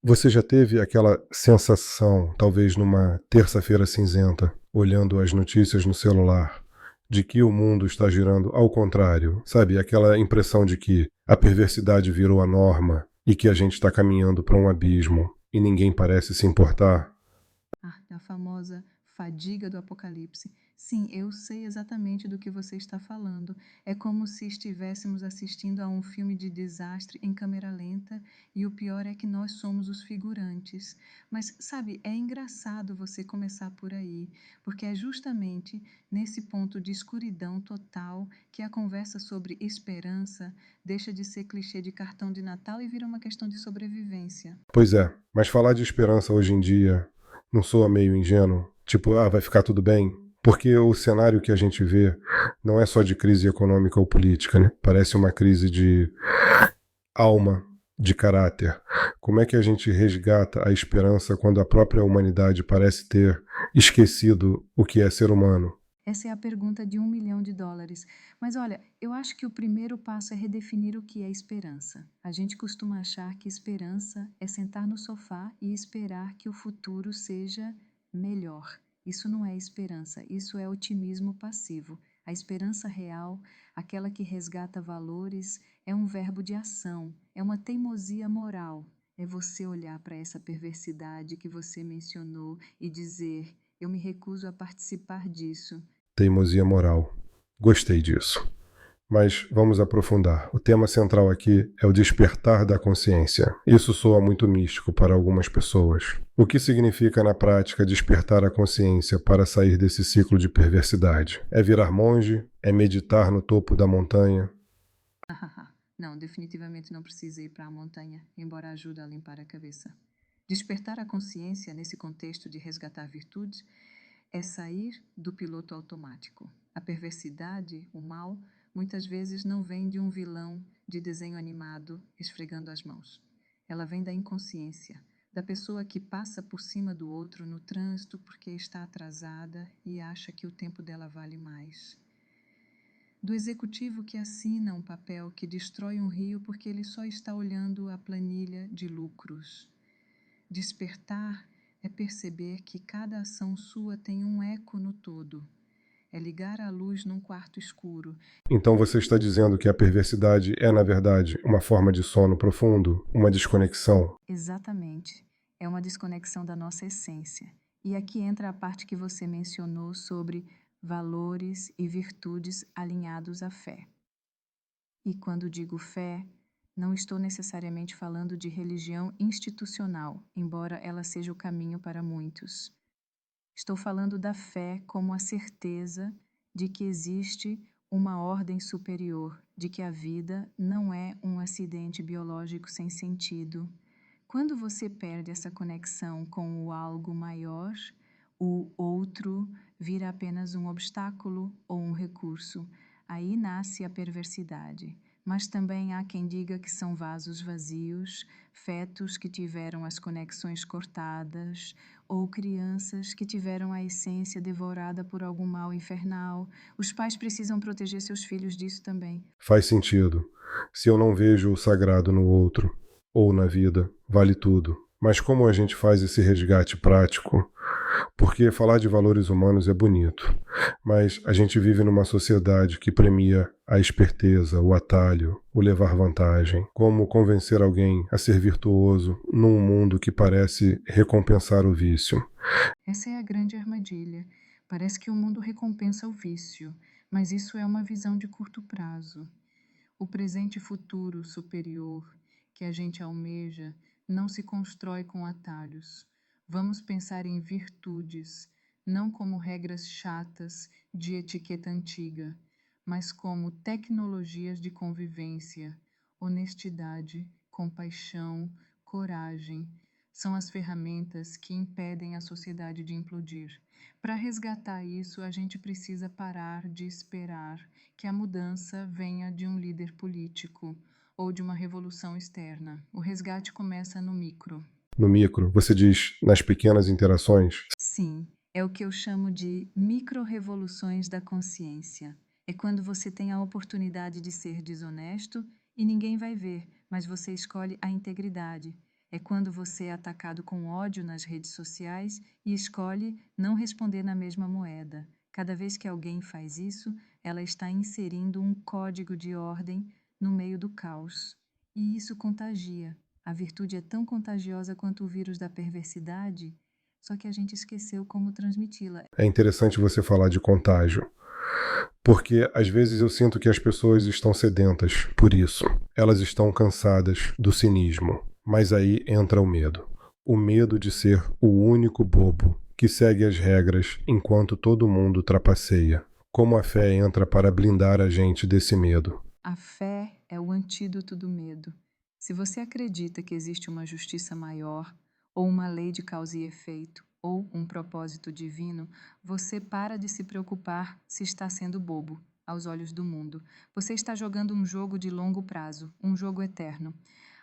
Você já teve aquela sensação, talvez numa terça-feira cinzenta, olhando as notícias no celular, de que o mundo está girando ao contrário, sabe? Aquela impressão de que a perversidade virou a norma e que a gente está caminhando para um abismo e ninguém parece se importar? A famosa fadiga do apocalipse. Sim, eu sei exatamente do que você está falando. É como se estivéssemos assistindo a um filme de desastre em câmera lenta e o pior é que nós somos os figurantes. Mas, sabe, é engraçado você começar por aí, porque é justamente nesse ponto de escuridão total que a conversa sobre esperança deixa de ser clichê de cartão de Natal e vira uma questão de sobrevivência. Pois é, mas falar de esperança hoje em dia não soa meio ingênuo? Tipo, vai ficar tudo bem? Porque o cenário que a gente vê não é só de crise econômica ou política, né? Parece uma crise de alma, de caráter. Como é que a gente resgata a esperança quando a própria humanidade parece ter esquecido o que é ser humano? Essa é a pergunta de US$ 1 milhão. Mas olha, eu acho que o primeiro passo é redefinir o que é esperança. A gente costuma achar que esperança é sentar no sofá e esperar que o futuro seja melhor. Isso não é esperança, isso é otimismo passivo. A esperança real, aquela que resgata valores, é um verbo de ação, é uma teimosia moral. É você olhar para essa perversidade que você mencionou e dizer: eu me recuso a participar disso. Teimosia moral. Gostei disso. Mas vamos aprofundar. O tema central aqui é o despertar da consciência. Isso soa muito místico para algumas pessoas. O que significa na prática despertar a consciência para sair desse ciclo de perversidade? É virar monge? É meditar no topo da montanha? Não, definitivamente não precisa ir para a montanha, embora ajude a limpar a cabeça. Despertar a consciência nesse contexto de resgatar virtudes é sair do piloto automático. A perversidade, o mal, muitas vezes não vem de um vilão de desenho animado esfregando as mãos. Ela vem da inconsciência, da pessoa que passa por cima do outro no trânsito porque está atrasada e acha que o tempo dela vale mais. Do executivo que assina um papel que destrói um rio porque ele só está olhando a planilha de lucros. Despertar é perceber que cada ação sua tem um eco no todo. É ligar a luz num quarto escuro. Então você está dizendo que a perversidade é, na verdade, uma forma de sono profundo, uma desconexão? Exatamente. É uma desconexão da nossa essência. E aqui entra a parte que você mencionou sobre valores e virtudes alinhados à fé. E quando digo fé, não estou necessariamente falando de religião institucional, embora ela seja o caminho para muitos. Estou falando da fé como a certeza de que existe uma ordem superior, de que a vida não é um acidente biológico sem sentido. Quando você perde essa conexão com o algo maior, o outro vira apenas um obstáculo ou um recurso. Aí nasce a perversidade. Mas também há quem diga que são vasos vazios, fetos que tiveram as conexões cortadas, ou crianças que tiveram a essência devorada por algum mal infernal. Os pais precisam proteger seus filhos disso também. Faz sentido. Se eu não vejo o sagrado no outro, ou na vida, vale tudo. Mas como a gente faz esse resgate prático? Porque falar de valores humanos é bonito, mas a gente vive numa sociedade que premia a esperteza, o atalho, o levar vantagem. Como convencer alguém a ser virtuoso num mundo que parece recompensar o vício? Essa é a grande armadilha. Parece que o mundo recompensa o vício, mas isso é uma visão de curto prazo. O presente e futuro superior que a gente almeja não se constrói com atalhos. Vamos pensar em virtudes, não como regras chatas de etiqueta antiga, mas como tecnologias de convivência, honestidade, compaixão, coragem. São as ferramentas que impedem a sociedade de implodir. Para resgatar isso, a gente precisa parar de esperar que a mudança venha de um líder político ou de uma revolução externa. O resgate começa no micro. No micro, você diz nas pequenas interações. Sim, é o que eu chamo de micro-revoluções da consciência. É quando você tem a oportunidade de ser desonesto e ninguém vai ver, mas você escolhe a integridade. É quando você é atacado com ódio nas redes sociais e escolhe não responder na mesma moeda. Cada vez que alguém faz isso, ela está inserindo um código de ordem no meio do caos. E isso contagia. A virtude é tão contagiosa quanto o vírus da perversidade, só que a gente esqueceu como transmiti-la. É interessante você falar de contágio, porque às vezes eu sinto que as pessoas estão sedentas por isso. Elas estão cansadas do cinismo. Mas aí entra o medo. O medo de ser o único bobo que segue as regras enquanto todo mundo trapaceia. Como a fé entra para blindar a gente desse medo? A fé é o antídoto do medo. Se você acredita que existe uma justiça maior, ou uma lei de causa e efeito, ou um propósito divino, você para de se preocupar se está sendo bobo aos olhos do mundo. Você está jogando um jogo de longo prazo, um jogo eterno.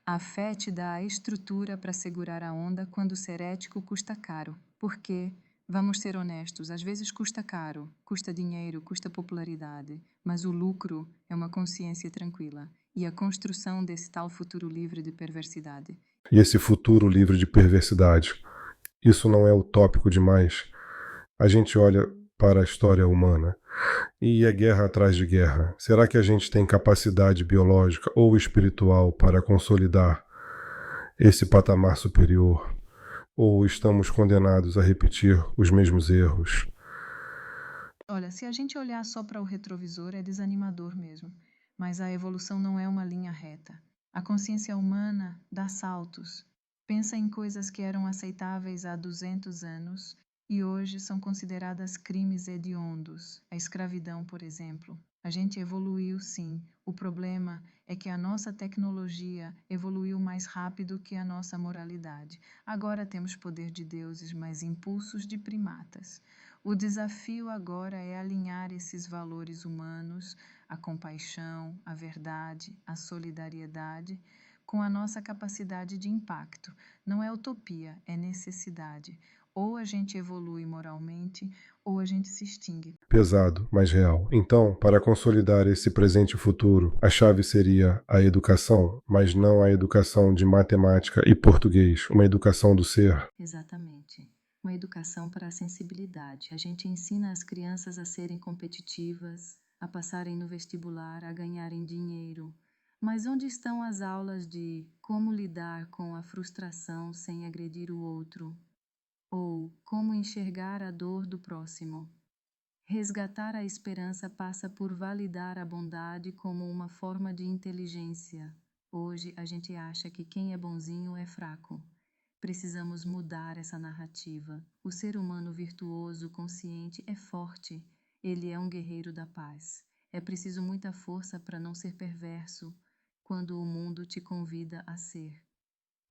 A fé te dá a estrutura para segurar a onda quando ser ético custa caro. Porque, vamos ser honestos, às vezes custa caro, custa dinheiro, custa popularidade, mas o lucro é uma consciência tranquila e a construção desse tal futuro livre de perversidade. E esse futuro livre de perversidade, isso não é utópico demais? A gente olha para a história humana e é guerra atrás de guerra. Será que a gente tem capacidade biológica ou espiritual para consolidar esse patamar superior? Ou estamos condenados a repetir os mesmos erros? Olha, se a gente olhar só para o retrovisor, é desanimador mesmo. Mas a evolução não é uma linha reta. A consciência humana dá saltos. Pensa em coisas que eram aceitáveis há 200 anos e hoje são consideradas crimes hediondos. A escravidão, por exemplo. A gente evoluiu, sim. O problema é que a nossa tecnologia evoluiu mais rápido que a nossa moralidade. Agora temos poder de deuses, mas impulsos de primatas. O desafio agora é alinhar esses valores humanos, a compaixão, a verdade, a solidariedade, com a nossa capacidade de impacto. Não é utopia, é necessidade. Ou a gente evolui moralmente, ou a gente se extingue. Pesado, mas real. Então, para consolidar esse presente e futuro, a chave seria a educação, mas não a educação de matemática e português, uma educação do ser. Exatamente. Uma educação para a sensibilidade. A gente ensina as crianças a serem competitivas, a passarem no vestibular, a ganharem dinheiro. Mas onde estão as aulas de como lidar com a frustração sem agredir o outro? Ou como enxergar a dor do próximo? Resgatar a esperança passa por validar a bondade como uma forma de inteligência. Hoje a gente acha que quem é bonzinho é fraco. Precisamos mudar essa narrativa. O ser humano virtuoso, consciente, é forte. Ele é um guerreiro da paz. É preciso muita força para não ser perverso quando o mundo te convida a ser.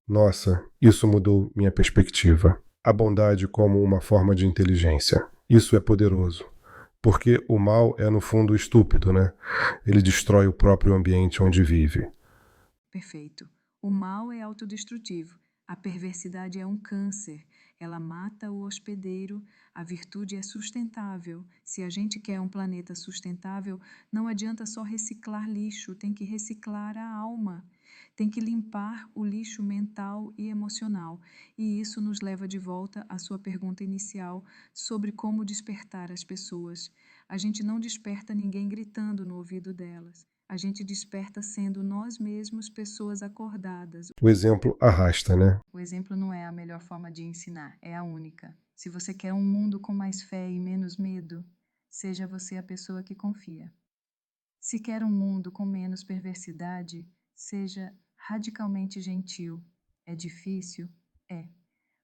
Nossa, isso mudou minha perspectiva. A bondade como uma forma de inteligência. Isso é poderoso. Porque o mal é, no fundo, estúpido, né? Ele destrói o próprio ambiente onde vive. Perfeito. O mal é autodestrutivo. A perversidade é um câncer. Ela mata o hospedeiro. A virtude é sustentável. Se a gente quer um planeta sustentável, não adianta só reciclar lixo, tem que reciclar a alma. Tem que limpar o lixo mental e emocional. E isso nos leva de volta à sua pergunta inicial sobre como despertar as pessoas. A gente não desperta ninguém gritando no ouvido delas. A gente desperta sendo nós mesmos pessoas acordadas. O exemplo arrasta, né? O exemplo não é a melhor forma de ensinar, é a única. Se você quer um mundo com mais fé e menos medo, seja você a pessoa que confia. Se quer um mundo com menos perversidade, seja radicalmente gentil. É difícil? É.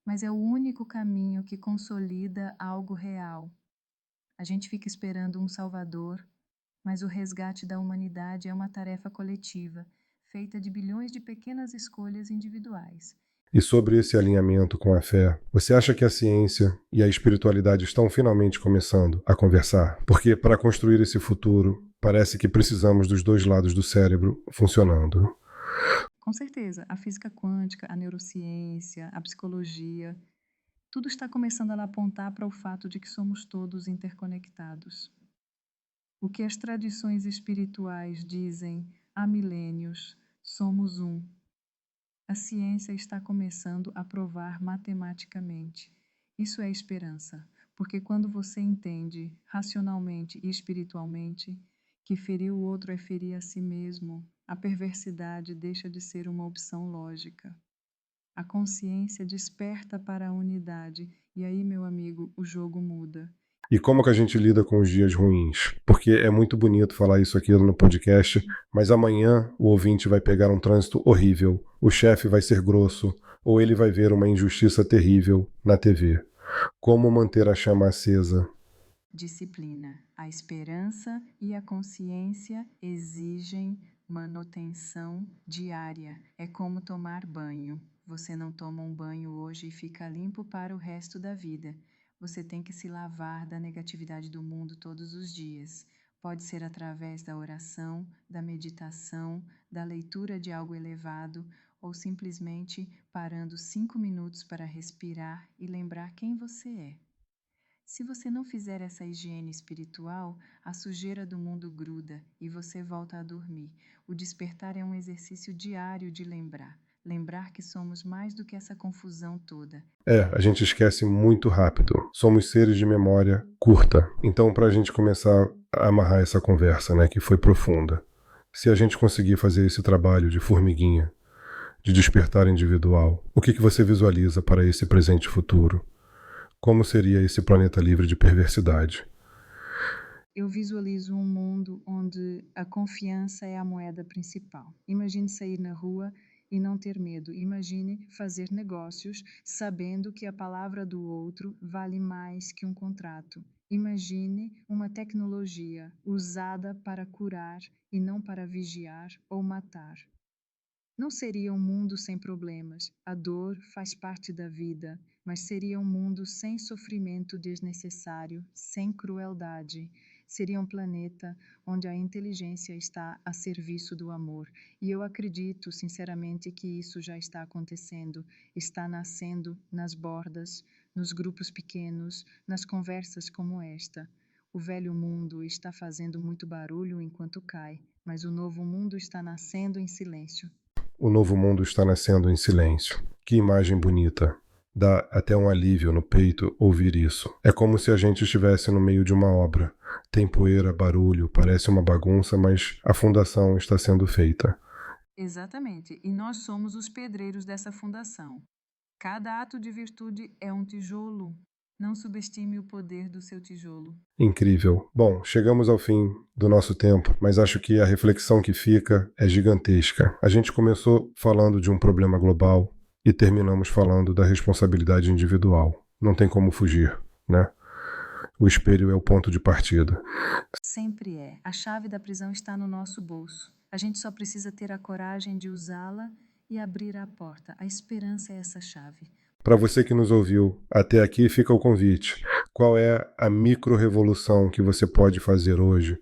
Mas é o único caminho que consolida algo real. A gente fica esperando um salvador, mas o resgate da humanidade é uma tarefa coletiva, feita de bilhões de pequenas escolhas individuais. E sobre esse alinhamento com a fé, você acha que a ciência e a espiritualidade estão finalmente começando a conversar? Porque para construir esse futuro, parece que precisamos dos dois lados do cérebro funcionando. Com certeza, a física quântica, a neurociência, a psicologia, tudo está começando a apontar para o fato de que somos todos interconectados. O que as tradições espirituais dizem há milênios, somos um. A ciência está começando a provar matematicamente. Isso é esperança, porque quando você entende, racionalmente e espiritualmente, que ferir o outro é ferir a si mesmo, a perversidade deixa de ser uma opção lógica. A consciência desperta para a unidade, e aí, meu amigo, o jogo muda. E como que a gente lida com os dias ruins? Porque é muito bonito falar isso aqui no podcast, mas amanhã o ouvinte vai pegar um trânsito horrível, o chefe vai ser grosso, ou ele vai ver uma injustiça terrível na TV. Como manter a chama acesa? Disciplina. A esperança e a consciência exigem manutenção diária. É como tomar banho. Você não toma um banho hoje e fica limpo para o resto da vida. Você tem que se lavar da negatividade do mundo todos os dias. Pode ser através da oração, da meditação, da leitura de algo elevado ou simplesmente parando 5 minutos para respirar e lembrar quem você é. Se você não fizer essa higiene espiritual, a sujeira do mundo gruda e você volta a dormir. O despertar é um exercício diário de lembrar. Lembrar que somos mais do que essa confusão toda. A gente esquece muito rápido. Somos seres de memória curta. Então, para a gente começar a amarrar essa conversa, né, que foi profunda, se a gente conseguir fazer esse trabalho de formiguinha, de despertar individual, o que você visualiza para esse presente e futuro? Como seria esse planeta livre de perversidade? Eu visualizo um mundo onde a confiança é a moeda principal. Imagine sair na rua e não ter medo. Imagine fazer negócios sabendo que a palavra do outro vale mais que um contrato. Imagine uma tecnologia usada para curar e não para vigiar ou matar. Não seria um mundo sem problemas. A dor faz parte da vida, mas seria um mundo sem sofrimento desnecessário, sem crueldade. Seria um planeta onde a inteligência está a serviço do amor. E eu acredito, sinceramente, que isso já está acontecendo. Está nascendo nas bordas, nos grupos pequenos, nas conversas como esta. O velho mundo está fazendo muito barulho enquanto cai, mas o novo mundo está nascendo em silêncio. O novo mundo está nascendo em silêncio. Que imagem bonita. Dá até um alívio no peito ouvir isso. É como se a gente estivesse no meio de uma obra. Tem poeira, barulho, parece uma bagunça, mas a fundação está sendo feita. Exatamente. E nós somos os pedreiros dessa fundação. Cada ato de virtude é um tijolo. Não subestime o poder do seu tijolo. Incrível. Bom, chegamos ao fim do nosso tempo, mas acho que a reflexão que fica é gigantesca. A gente começou falando de um problema global e terminamos falando da responsabilidade individual. Não tem como fugir, né? O espelho é o ponto de partida. Sempre é. A chave da prisão está no nosso bolso. A gente só precisa ter a coragem de usá-la e abrir a porta. A esperança é essa chave. Para você que nos ouviu até aqui, fica o convite. Qual é a micro-revolução que você pode fazer hoje?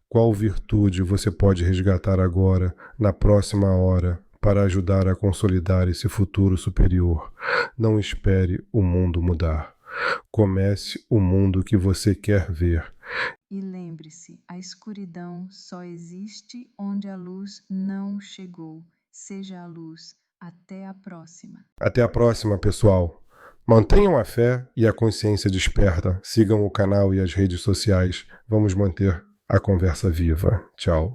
Qual virtude você pode resgatar agora, na próxima hora, para ajudar a consolidar esse futuro superior? Não espere o mundo mudar. Comece o mundo que você quer ver. E lembre-se, a escuridão só existe onde a luz não chegou. Seja a luz. Até a próxima. Até a próxima, pessoal. Mantenham a fé e a consciência desperta. Sigam o canal e as redes sociais. Vamos manter a conversa viva. Tchau.